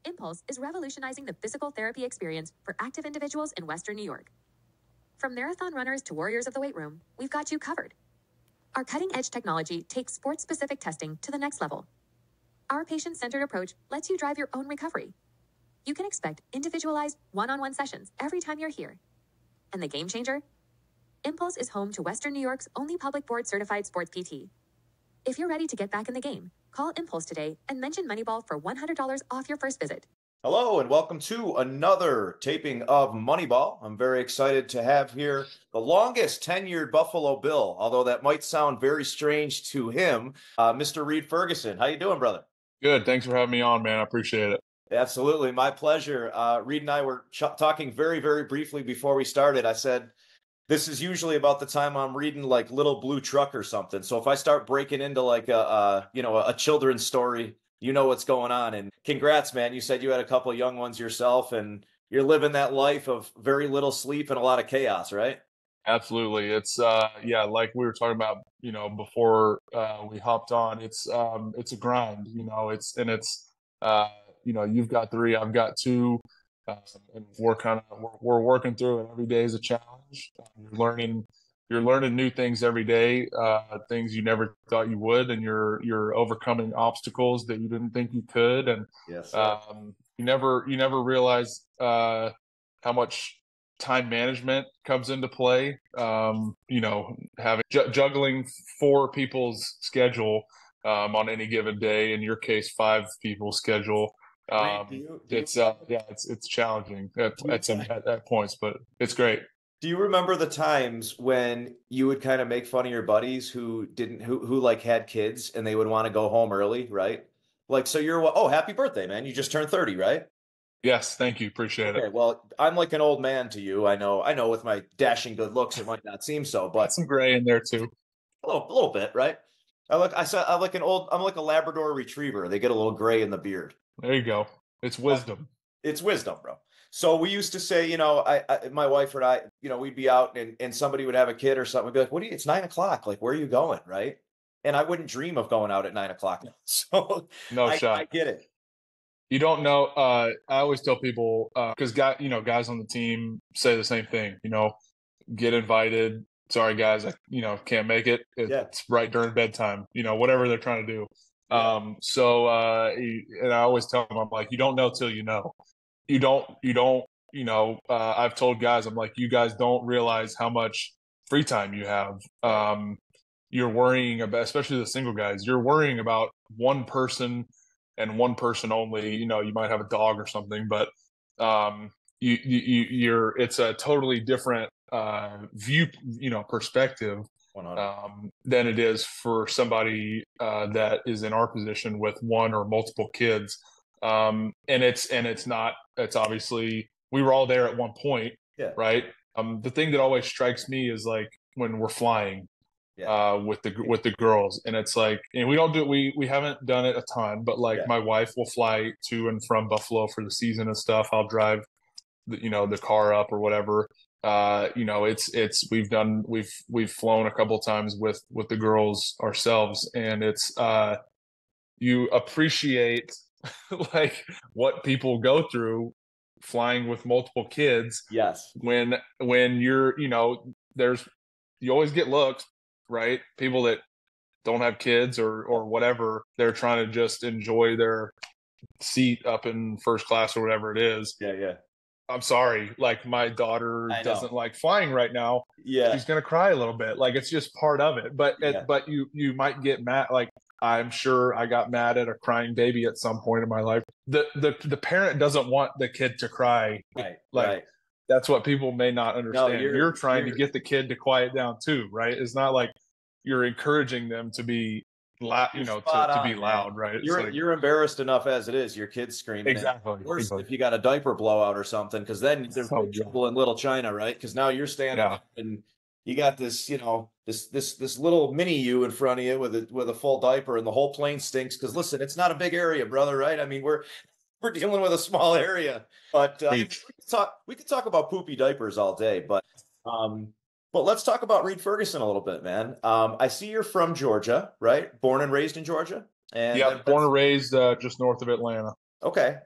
Impulse is revolutionizing the physical therapy experience for active individuals in Western New York. From marathon runners to warriors of the weight room, we've got you covered. Our cutting-edge technology takes sport-specific testing to the next level. Our patient-centered approach lets you drive your own recovery. You can expect individualized, one-on-one sessions every time you're here. And the game changer? Impulse is home to Western New York's only public board-certified sports PT. If you're ready to get back in the game, call Impulse today and mention Moneyball for $100 off your first visit. Hello and welcome to another taping of Moneyball. I'm very excited to have here the longest tenured Buffalo Bill, although that might sound very strange to him, Mr. Reid Ferguson. How you doing, brother? Good. Thanks for having me on, man. I appreciate it. Absolutely. My pleasure. Reid and I were talking very, very briefly before we started. I said, this is usually about the time I'm reading like Little Blue Truck or something. So if I start breaking into like a children's story, you know what's going on. And congrats, man. You said you had a couple of young ones yourself and you're living that life of very little sleep and a lot of chaos, right? Absolutely. It's like we were talking about, before we hopped on. It's a grind, you've got three, I've got two, and we're working through it. Every day is a challenge. You're learning new things every day, things you never thought you would, and you're overcoming obstacles that you didn't think you could. And yes, you never realize how much time management comes into play. Having juggling four people's schedule on any given day. In your case, five people's schedule. It's challenging at points, but it's great. Do you remember the times when you would kind of make fun of your buddies who like had kids and they would want to go home early, right? Like, so happy birthday, man. You just turned 30, right? Yes, thank you. Appreciate it. Well, I'm like an old man to you. I know with my dashing good looks, it might not seem so, but some gray in there too. A little bit, right? I'm like a Labrador retriever. They get a little gray in the beard. There you go. It's wisdom. It's wisdom, bro. So we used to say, my wife and I, we'd be out and somebody would have a kid or something. We'd be like, it's 9 o'clock. Like, where are you going? Right. And I wouldn't dream of going out at 9 o'clock. So no shot. I get it. You don't know. I always tell people, cause guys on the team say the same thing, get invited. Sorry guys, I can't make it. It's right during bedtime, whatever they're trying to do. Yeah. And I always tell them, I'm like, you don't know till you know. I've told guys, I'm like, you guys don't realize how much free time you have. You're worrying about, especially the single guys, you're worrying about one person and one person only. You might have a dog or something, but it's a totally different view, perspective than it is for somebody that is in our position with one or multiple kids. It's obviously, we were all there at one point, right? The thing that always strikes me is like when we're flying with the girls, and it's like, and we haven't done it a ton, but like my wife will fly to and from Buffalo for the season and stuff. I'll drive the car up or whatever. We've flown a couple times with the girls ourselves, and it's you appreciate like what people go through flying with multiple kids. Yes. When you're, you always get looks, right? People that don't have kids or whatever, they're trying to just enjoy their seat up in first class or whatever it is. Yeah. I'm sorry. Like, my daughter doesn't like flying right now. Yeah. She's going to cry a little bit. Like, it's just part of it. But you might get mad. Like, I'm sure I got mad at a crying baby at some point in my life. The parent doesn't want the kid to cry. Right. That's what people may not understand. No, you're trying to get the kid to quiet down too, right? It's not like you're encouraging them to be loud, to be loud, right? You're embarrassed enough as it is. Your kid's screaming. Exactly. Worse if you got a diaper blowout or something, because then there's trouble in Little China, right? Because now you're standing up and you got this, this little mini you in front of you with a full diaper, and the whole plane stinks. Because listen, it's not a big area, brother, right? I mean, we're dealing with a small area, but we could talk about poopy diapers all day, but let's talk about Reid Ferguson a little bit, man. I see you're from Georgia, right? Born and raised in Georgia. And born and raised just north of Atlanta. Okay.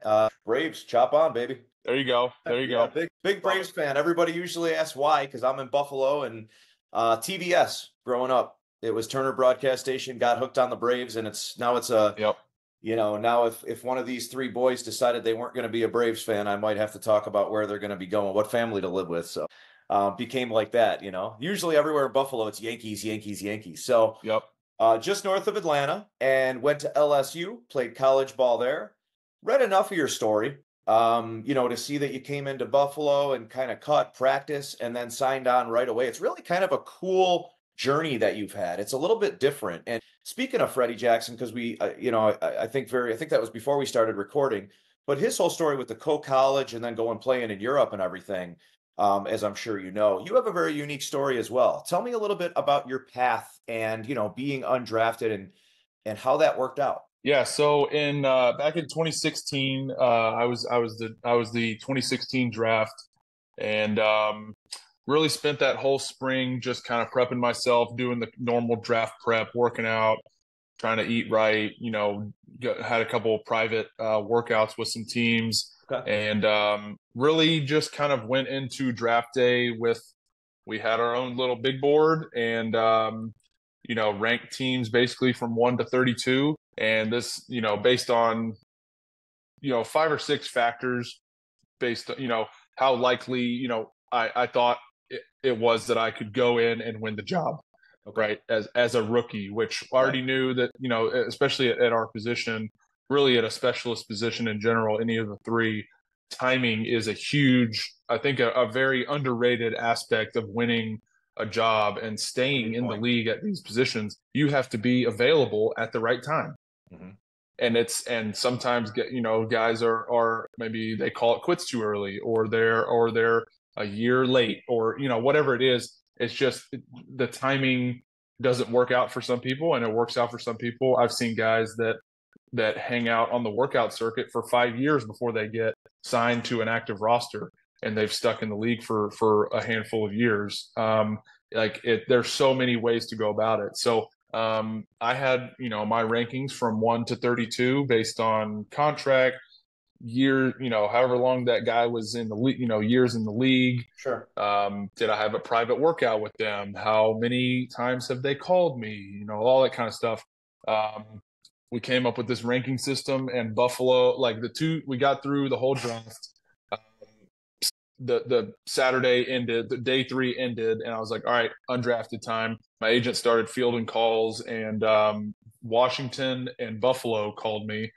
Braves, chop on, baby. There you go. There you go. Big Braves fan. Everybody usually asks why, because I'm in Buffalo, and TBS growing up. It was Turner Broadcast Station, got hooked on the Braves, and it's a Yep. Now if one of these three boys decided they weren't going to be a Braves fan, I might have to talk about where they're going to be going, what family to live with. So became like that, Usually everywhere in Buffalo, it's Yankees, Yankees, Yankees. So yep. Just north of Atlanta, and went to LSU, played college ball there. Read enough of your story, to see that you came into Buffalo and kind of caught practice and then signed on right away. It's really kind of a cool journey that you've had. It's a little bit different. And speaking of Freddie Jackson, because we, I think that was before we started recording, but his whole story with the college and then going playing in Europe and everything, as I'm sure you know, you have a very unique story as well. Tell me a little bit about your path and, being undrafted and how that worked out. Yeah, so in back in 2016, I was the 2016 draft, and really spent that whole spring just kind of prepping myself, doing the normal draft prep, working out, trying to eat right. Had a couple of private workouts with some teams, and really just kind of went into draft day with. We had our own little big board, and ranked teams basically from 1 to 32. And this, based on, 5 or 6 factors based on, how likely, I thought it was that I could go in and win the job, right, as a rookie, which I already knew that, especially at our position, really at a specialist position in general, any of the three, timing is a huge, I think, a very underrated aspect of winning a job and staying in the league at these positions. You have to be available at the right time. Mm-hmm. And sometimes guys are maybe they call it quits too early, or they're a year late, or whatever it is. It's just the timing doesn't work out for some people, and it works out for some people. I've seen guys that hang out on the workout circuit for 5 years before they get signed to an active roster, and they've stuck in the league for a handful of years. There's so many ways to go about it. So I had, my rankings from 1 to 32 based on contract, year, however long that guy was in the league, years in the league. Sure. Did I have a private workout with them? How many times have they called me? All that kind of stuff. We came up with this ranking system, and Buffalo, we got through the whole draft. The Saturday ended, the day 3 ended, and I was like, all right, undrafted time. My agent started fielding calls, and Washington and Buffalo called me.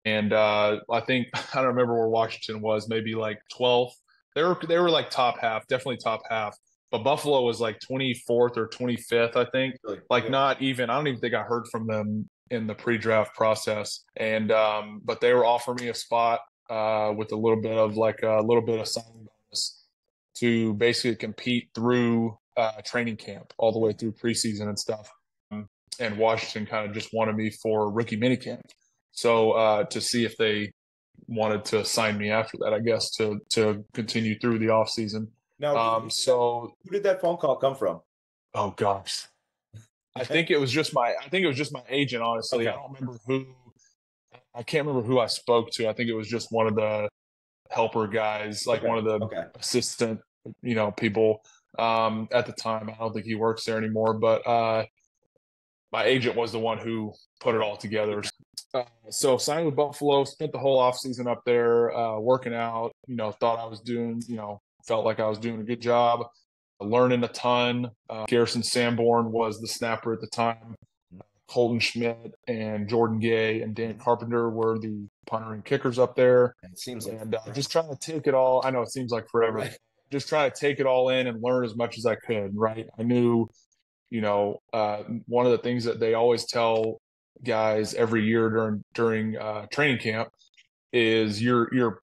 And I think, I don't remember where Washington was, maybe like 12th. They were like top half, definitely top half. But Buffalo was like 24th or 25th, I think. Really? Not even, I don't even think I heard from them in the pre-draft process. And but they were offering me a spot with a little bit of signing bonus to basically compete through training camp all the way through preseason and stuff. And Washington kind of just wanted me for rookie minicamp. So to see if they wanted to sign me after that, I guess, to continue through the offseason. Now, who did that phone call come from? Oh gosh, I think it was just my agent. Honestly, okay. I can't remember who I spoke to. I think it was just one of the helper guys, one of the assistant, people at the time. I don't think he works there anymore, but my agent was the one who put it all together. So signed with Buffalo, spent the whole offseason up there working out, thought I was doing, felt like I was doing a good job, learning a ton. Garrison Sanborn was the snapper at the time. Colton Schmidt and Jordan Gay and Dan Carpenter were the punter and kickers up there. It seems like just trying to take it all. I know it seems like forever. Right. Just trying to take it all in and learn as much as I could, right? I knew, one of the things that they always tell guys every year during training camp is you're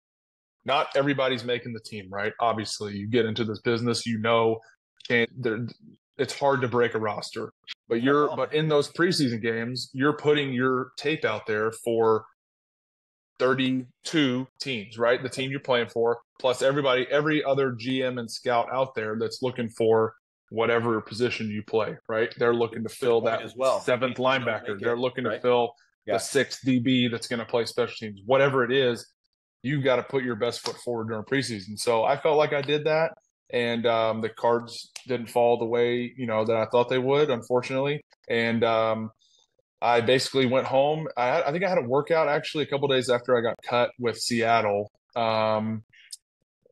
not everybody's making the team, right? Obviously, you get into this business, it's hard to break a roster, but in those preseason games, you're putting your tape out there for 32 teams, right? The team you're playing for, plus every other GM and scout out there that's looking for whatever position you play, right? They're looking to fill that 7th linebacker. They're looking to fill the sixth DB that's going to play special teams, whatever it is, you've got to put your best foot forward during preseason. So I felt like I did that, and the cards didn't fall the way, that I thought they would, unfortunately. And I basically went home. I think I had a workout actually a couple days after I got cut with Seattle.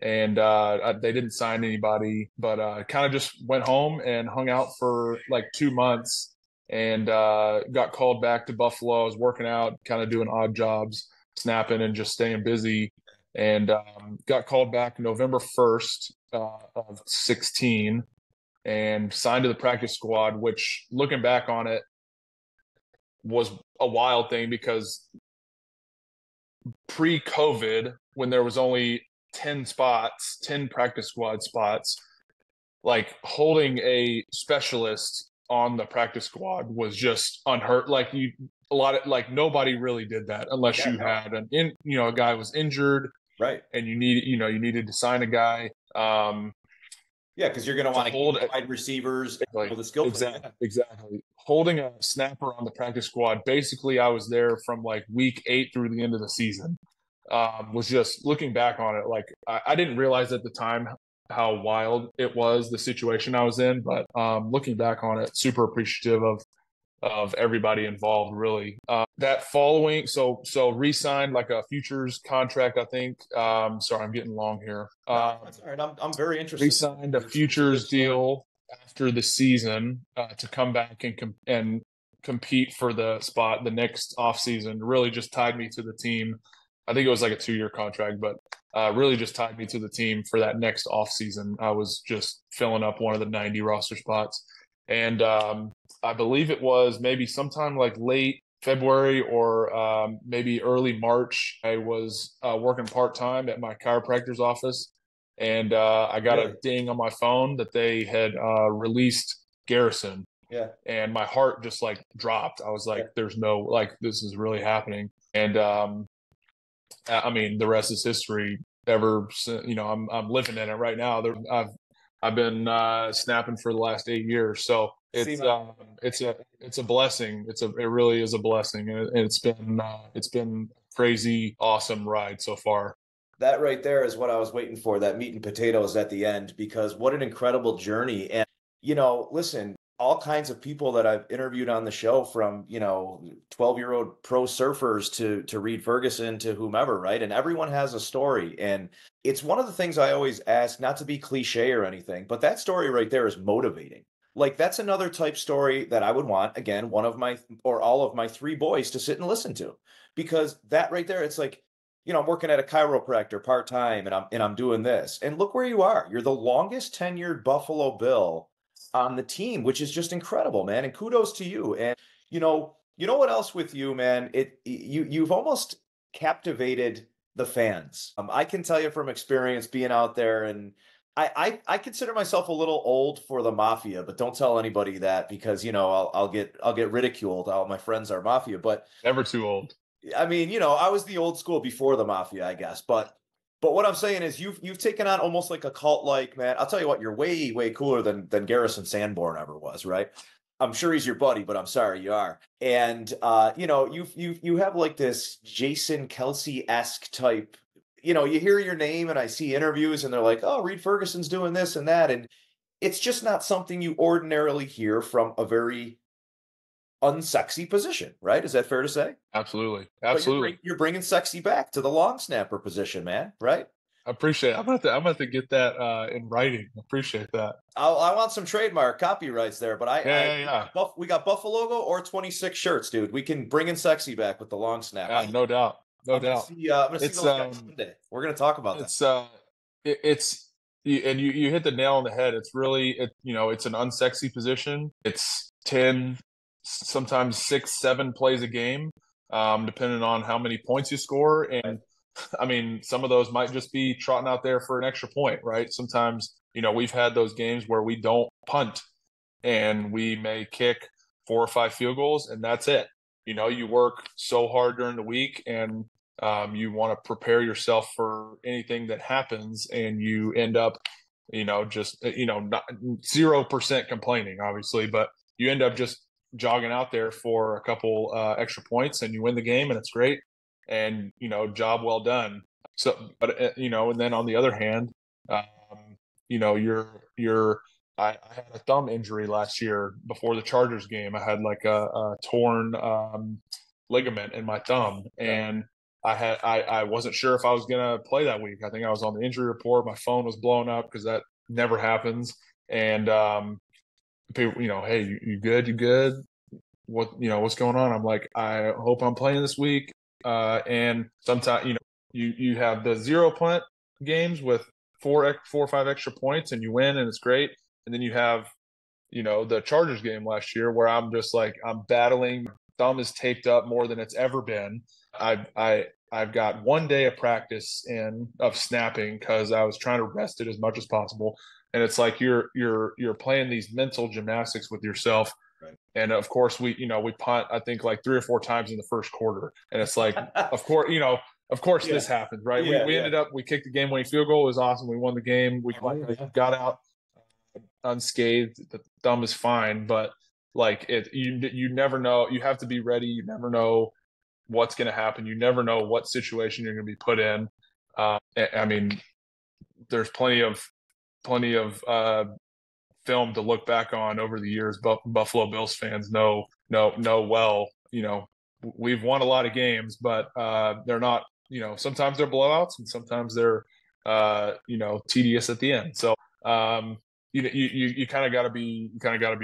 And they didn't sign anybody, but kind of just went home and hung out for like 2 months, and got called back to Buffalo. I was working out, kind of doing odd jobs, snapping and just staying busy, and got called back November 1st of 16 and signed to the practice squad, which, looking back on it, was a wild thing, because pre-COVID, when there was only 10 practice squad spots, like holding a specialist on the practice squad was just unheard. Like nobody really did that unless you had a guy was injured, right? And you needed to sign a guy. Because you're going to want to hold wide receivers, the skill. Exactly. Holding a snapper on the practice squad. Basically, I was there from like week 8 through the end of the season. Was just looking back on it, like I didn't realize at the time how wild it was, the situation I was in, but looking back on it, super appreciative of everybody involved, really. That following, so re-signed like a futures contract, I think. Sorry, I'm getting long here. That's all right. I'm very interested. Re-signed a futures deal after the season to come back and compete for the spot the next offseason. Really just tied me to the team. I think it was like a 2-year contract, but really just tied me to the team for that next offseason. I was just filling up one of the 90 roster spots. And I believe it was maybe sometime like late February or maybe early March. I was working part-time at my chiropractor's office, and I got a ding on my phone that they had released Garrison. Yeah. And my heart just like dropped. I was like, there's no, like, this is really happening. And I mean, the rest is history. Ever since, I'm living in it right now. I've been snapping for the last 8 years, so it's a blessing. It really is a blessing, and it's been crazy, awesome ride so far. That right there is what I was waiting for. That meat and potatoes at the end, because what an incredible journey. And listen, all kinds of people that I've interviewed on the show, from 12-year-old pro surfers to Reid Ferguson to whomever, right? And everyone has a story, and it's one of the things I always ask, not to be cliche or anything, but that story right there is motivating. Like, that's another type story that I would want, again, one of my or all of my 3 boys to sit and listen to, because that right there, it's like, I'm working at a chiropractor part-time, and I'm doing this, and look where you are. You're the longest tenured Buffalo Bill on the team, which is just incredible, man. And kudos to you. And you know what else with you, man? You've almost captivated the fans. I can tell you from experience being out there, and I consider myself a little old for the Mafia, but don't tell anybody that, because I'll get ridiculed. All my friends are Mafia, but never too old. I mean, I was the old school before the Mafia, I guess, but what I'm saying is you've taken on almost like a cult-like, man. I'll tell you what, you're way, way cooler than Garrison Sanborn ever was, right? I'm sure he's your buddy, but I'm sorry you are. And you have like this Jason Kelce-esque type. You hear your name, and I see interviews, and they're like, "Oh, Reid Ferguson's doing this and that," and it's just not something you ordinarily hear from a very unsexy position, right? Is that fair to say? Absolutely. You're bringing sexy back to the long snapper position, man, right? I appreciate it. I'm about to get that in writing. Appreciate that. I want some trademark copyrights there, but yeah. We got Buffalo logo or 26 shirts, dude. We can bring in sexy back with the long snap. Yeah, no doubt. I'm gonna see those guys Sunday. We're gonna talk about that. You hit the nail on the head. It's really it's an unsexy position. It's 10, sometimes 6, 7 plays a game, depending on how many points you score. And I mean, some of those might just be trotting out there for an extra point, right? Sometimes, we've had those games where we don't punt, and we may kick 4 or 5 field goals, and that's it. You work so hard during the week, and you want to prepare yourself for anything that happens, and you end up, just, not 0% complaining, obviously, but you end up just jogging out there for a couple extra points and you win the game and it's great, and job well done. So, but and then on the other hand, I had a thumb injury last year before the Chargers game. I had like a torn ligament in my thumb, and I wasn't sure if I was gonna play that week. I think I was on the injury report. My phone was blowing up because that never happens. And people, hey, you good? You good? What's going on? I'm like, I hope I'm playing this week. And sometimes, you have the 0-punt games with four or five extra points and you win and it's great. And then you have, the Chargers game last year where I'm just like, I'm battling. Thumb is taped up more than it's ever been. I've got 1 day of practice of snapping because I was trying to rest it as much as possible. And it's like you're playing these mental gymnastics with yourself. Right. And of course we punt, I think like 3 or 4 times in the first quarter. And it's like, of course this happens, right? We ended up, we kicked the game winning field goal. It was awesome. We won the game. We got out unscathed. The thumb is fine, but like you never know. You have to be ready. You never know what's going to happen. You never know what situation you're going to be put in. I mean, there's plenty of film to look back on over the years. But Buffalo Bills fans know well. We've won a lot of games, but they're not. Sometimes they're blowouts, and sometimes they're tedious at the end. So you kind of got to be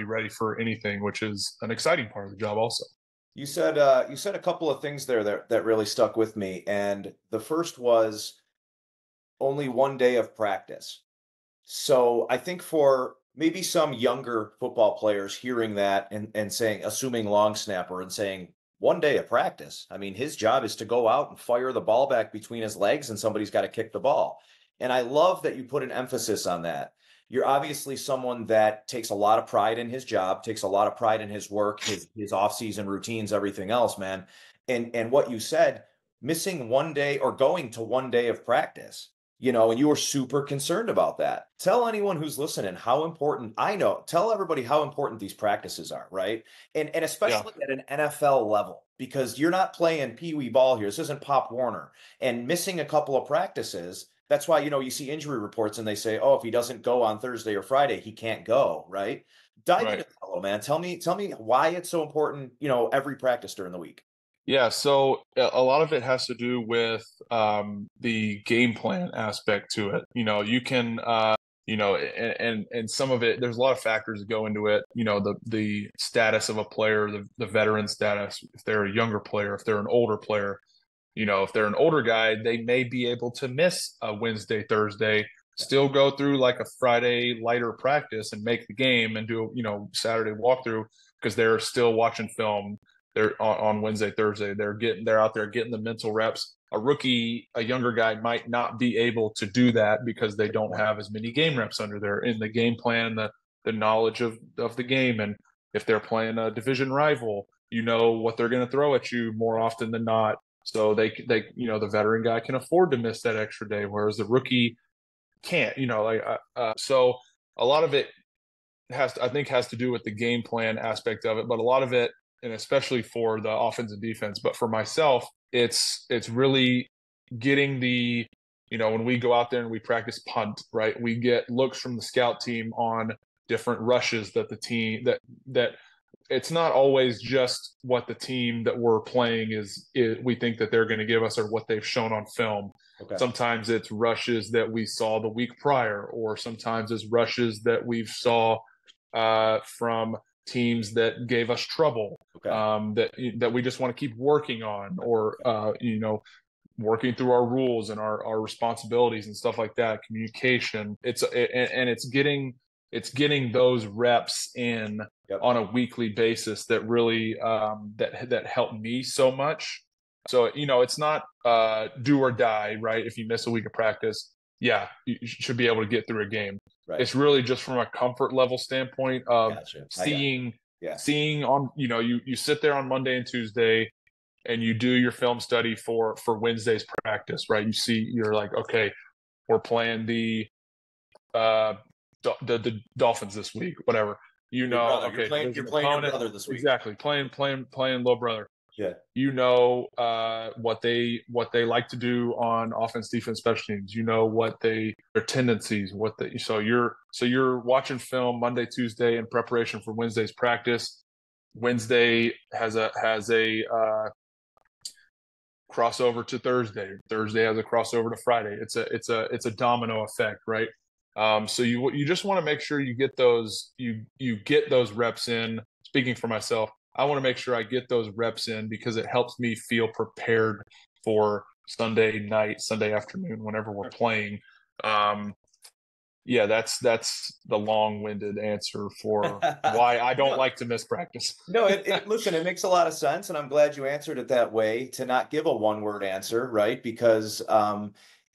ready for anything, which is an exciting part of the job also. You said a couple of things there that really stuck with me, and the first was only 1 day of practice. So I think for maybe some younger football players hearing that and saying, assuming Longsnapper and saying 1 day of practice, I mean, his job is to go out and fire the ball back between his legs and somebody's got to kick the ball. And I love that you put an emphasis on that. You're obviously someone that takes a lot of pride in his job, takes a lot of pride in his work, his off-season routines, everything else, man. And what you said, missing 1 day or going to 1 day of practice, and you were super concerned about that. Tell anyone who's listening how important, tell everybody how important these practices are, right? And especially at an NFL level, because you're not playing pee-wee ball here. This isn't Pop Warner. And missing a couple of practices, that's why, you see injury reports and they say, oh, if he doesn't go on Thursday or Friday, he can't go, right? Dive into that a little, man. Tell me why it's so important, every practice during the week. Yeah, so a lot of it has to do with the game plan aspect to it. You can, and some of it, there's a lot of factors that go into it. The status of a player, the veteran status, if they're a younger player, if they're an older player. If they're an older guy, they may be able to miss a Wednesday, Thursday, still go through like a Friday lighter practice and make the game and do, Saturday walkthrough because they're still watching film. They're on Wednesday, Thursday. They're out there getting the mental reps. A rookie, a younger guy might not be able to do that because they don't have as many game reps under there in the game plan, the knowledge of the game. And if they're playing a division rival, what they're going to throw at you more often than not. So they the veteran guy can afford to miss that extra day, whereas the rookie can't. So a lot of it has to do with the game plan aspect of it, but a lot of it, and especially for the offense and defense, but for myself, it's really getting the when we go out there and we practice punt, right? We get looks from the scout team on different rushes that the team that it's not always just what the team that we're playing is we think that they're going to give us or what they've shown on film. Okay. Sometimes it's rushes that we saw the week prior, or sometimes it's rushes that we've saw from teams that gave us trouble. Okay. That we just want to keep working on, or working through our rules and our responsibilities and stuff like that. Communication. It's getting those reps in on a weekly basis that really that help me so much. So it's not do or die, right? If you miss a week of practice, you should be able to get through a game. Right. It's really just from a comfort level standpoint of seeing on you sit there on Monday and Tuesday and you do your film study for Wednesday's practice, right? You're like, okay, we're playing the Dolphins this week, whatever. You know, okay, you're playing your brother this week. Exactly, playing little brother. Yeah. You know what they like to do on offense, defense, special teams. You know what their tendencies, so you're watching film Monday, Tuesday in preparation for Wednesday's practice. Wednesday has a crossover to Thursday. Thursday has a crossover to Friday. It's a domino effect, right? So you just want to make sure you get those reps in. Speaking for myself, I want to make sure I get those reps in because it helps me feel prepared for Sunday night, Sunday afternoon, whenever we're playing. Yeah, that's the long-winded answer for why I don't like to miss practice. No, listen, it makes a lot of sense, and I'm glad you answered it that way, to not give a one-word answer, right? Because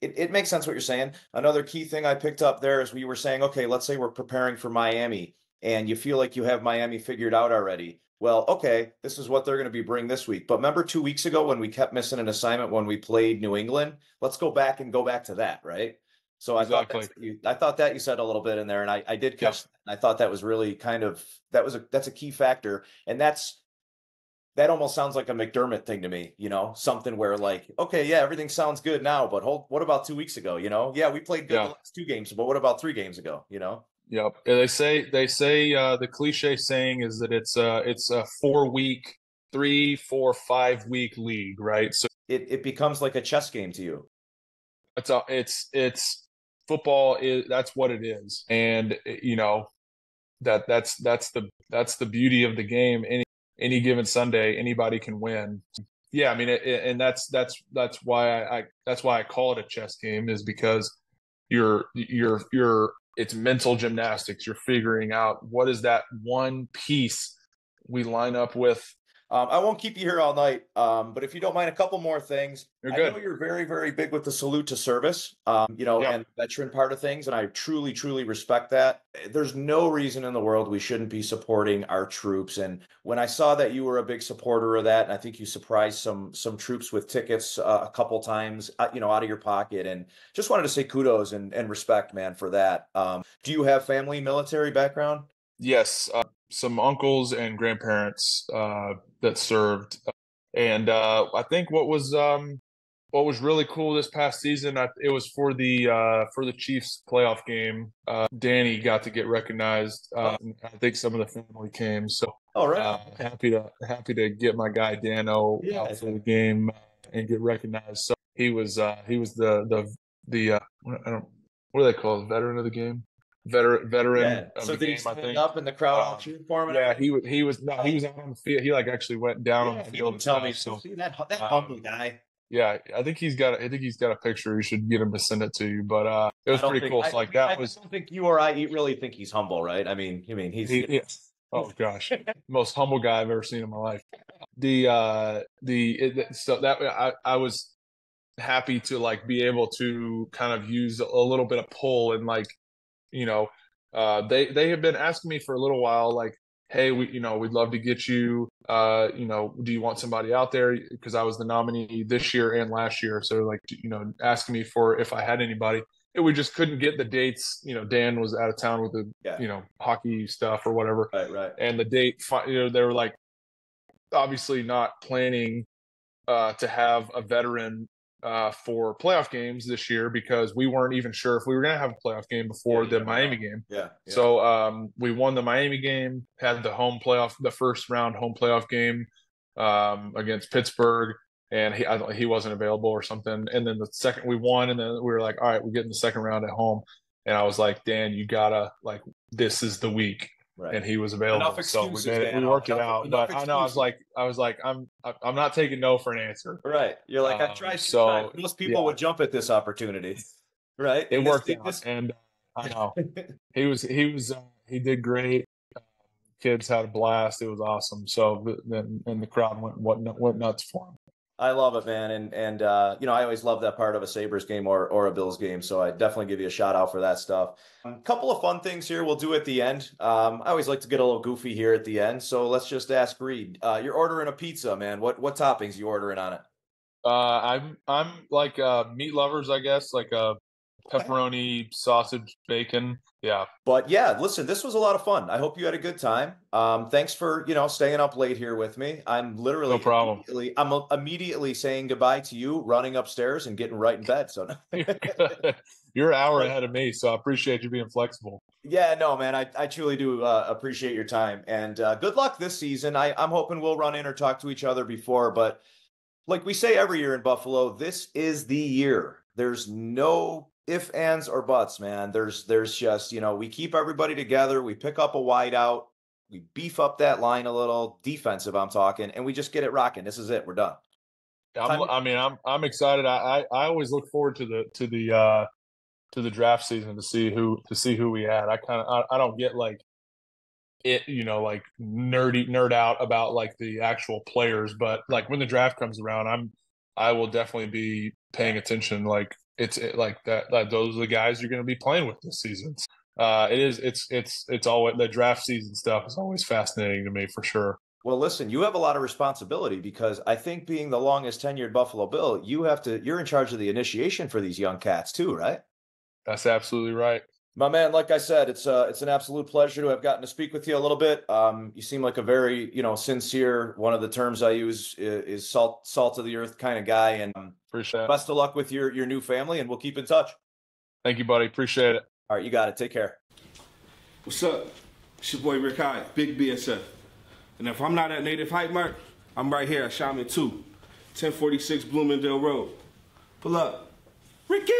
it makes sense what you're saying. Another key thing I picked up there is we were saying, okay, let's say we're preparing for Miami, and you feel like you have Miami figured out already. Well, okay, this is what they're going to be bringing this week. But remember 2 weeks ago when we kept missing an assignment when we played New England? Let's go back to that, right? So exactly. I thought that you said a little bit in there, and I did catch that. And I thought that was really that's a key factor, and that almost sounds like a McDermott thing to me, something where like, okay, yeah, everything sounds good now, but what about 2 weeks ago? Yeah, we played good the last 2 games, but what about 3 games ago? Yep. They say the cliche saying is that it's a 4-week, 3, 4, 5-week league, right? So it becomes like a chess game to you. It's football that's what it is, and that's the beauty of the game. Any given Sunday, anybody can win. Yeah, I mean, and that's why I call it a chess game, is because it's mental gymnastics. You're figuring out what is that one piece we line up with. I won't keep you here all night, but if you don't mind, a couple more things. You're good. I know you're very, very big with the salute to service, and veteran part of things, and I truly, truly respect that. There's no reason in the world we shouldn't be supporting our troops. And when I saw that you were a big supporter of that, and I think you surprised some troops with tickets a couple times, out of your pocket, and just wanted to say kudos and respect, man, for that. Do you have family military background? Yes, some uncles and grandparents that served, and I think what was really cool this past season, it was for the Chiefs playoff game. Danny got to get recognized. I think some of the family came, so happy to get my guy Dano out for the game and get recognized. So he was the what do they call it? Veteran of the game. Veteran of the game, I think. Up in the crowd all cheering for him. Yeah, he was out on the field. He actually went down on the field. Tell me, so see that humble guy. Yeah, I think he's got a picture. You should get him to send it to you. But it was pretty cool. So I don't think you or I really think he's humble, right? I mean, he's oh gosh, most humble guy I've ever seen in my life. I was happy to like be able to kind of use a little bit of pull, and like, they have been asking me for a little while, like, hey, we'd love to get you, do you want somebody out there? Because I was the nominee this year and last year. So like, asking me for if I had anybody, and we just couldn't get the dates. Dan was out of town with the, hockey stuff or whatever. Right. And the date, they were like, obviously not planning to have a veteran for playoff games this year, because we weren't even sure if we were going to have a playoff game before the Miami game. Yeah. So we won the Miami game, had the first round home playoff game against Pittsburgh, and he wasn't available or something. And then the second we won, and then we were like, all right, we're getting the second round at home. And I was like, Dan, you gotta, like, this is the week. Right. And he was available, so we worked it out. But I know I was like, I'm not taking no for an answer. Right, you're like, I tried. So most people would jump at this opportunity, right? It worked out, and I know he did great. Kids had a blast. It was awesome. So then, and the crowd went nuts for him. I love it, man. And I always love that part of a Sabres game or a Bills game. So I definitely give you a shout out for that stuff. A couple of fun things here we'll do at the end. I always like to get a little goofy here at the end. So let's just ask Reid. You're ordering a pizza, man. What toppings you ordering on it? I'm like meat lovers, I guess, like pepperoni, sausage, bacon. Yeah. But yeah, listen, this was a lot of fun. I hope you had a good time. Thanks for, staying up late here with me. I'm literally no problem. immediately saying goodbye to you, running upstairs and getting right in bed. So you're an hour ahead of me, so I appreciate you being flexible. Yeah, no, man, I truly do appreciate your time, and good luck this season. I'm hoping we'll run in or talk to each other before, but like we say every year in Buffalo, this is the year. There's no ifs, ands, or buts, man. There's just, we keep everybody together. We pick up a wide out. We beef up that line a little, defensive, I'm talking, and we just get it rocking. This is it. We're done. I'm excited. I always look forward to the draft season to see who we had. I don't get like nerd out about like the actual players, but like when the draft comes around, I will definitely be paying attention. Like it's like that those are the guys you're going to be playing with this season. It's always the draft season stuff is always fascinating to me for sure. Well, listen, you have a lot of responsibility because I think being the longest tenured Buffalo Bill, you're in charge of the initiation for these young cats too, right? That's absolutely right. My man, like I said, it's an absolute pleasure to have gotten to speak with you a little bit. You seem like a very, sincere, one of the terms I use is salt of the earth kind of guy. And appreciate it. Best of luck with your new family, and we'll keep in touch. Thank you, buddy. Appreciate it. All right, you got it. Take care. What's up? It's your boy Rick Hyde, Big BSF. And if I'm not at Native Hype Mark, I'm right here at Shaman 2, 1046 Bloomingdale Road. Pull up. Ricky!